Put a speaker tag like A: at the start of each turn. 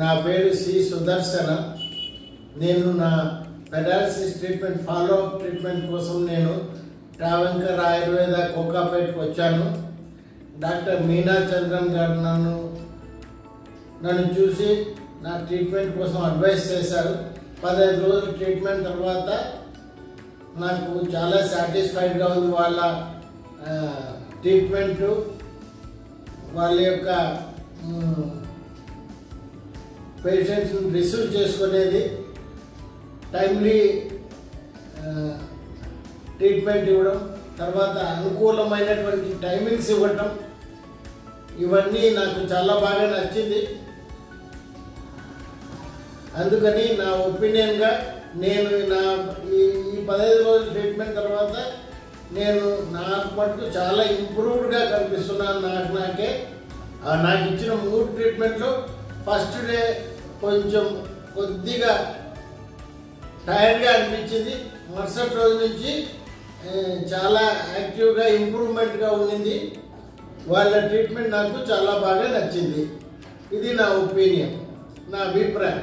A: నా పేరు సి సుదర్శన. నేను నా paralysis treatment follow up treatment కోసం నేను ట్రావెంకర్ ఆయుర్వేద కోకాపేటకు వచ్చాను. డాక్టర్ మీనా చంద్రన్ గారు నన్ను చూసి నా ట్రీట్మెంట్ కోసం అడ్వైస్ చేశారు. 15 రోజుల ట్రీట్మెంట్ తర్వాత నాకు చాలా సాటిస్ఫైడ్గా ఉంది. వాళ్ళ ట్రీట్మెంటు, వాళ్ళ యొక్క పేషెంట్స్ని రిసీవ్ చేసుకునేది, టైమ్లీ ట్రీట్మెంట్ ఇవ్వడం, తర్వాత అనుకూలమైనటువంటి టైమింగ్స్ ఇవ్వటం, ఇవన్నీ నాకు చాలా బాగా నచ్చింది. అందుకని నా ఒపీనియన్గా నేను ఈ 15 రోజుల ట్రీట్మెంట్ తర్వాత నేను నాకు మటుకు చాలా ఇంప్రూవ్డ్గా కనిపిస్తున్నాను. నాకు ఇచ్చిన 3 ట్రీట్మెంట్లో ఫస్ట్ డే కొంచెం కొద్దిగా టైర్డ్గా అనిపించింది. మరుసటి రోజు నుంచి చాలా యాక్టివ్గా ఇంప్రూవ్మెంట్గా ఉండింది. వాళ్ళ ట్రీట్మెంట్ నాకు చాలా బాగా నచ్చింది. ఇది నా ఒపీనియన్, నా అభిప్రాయం.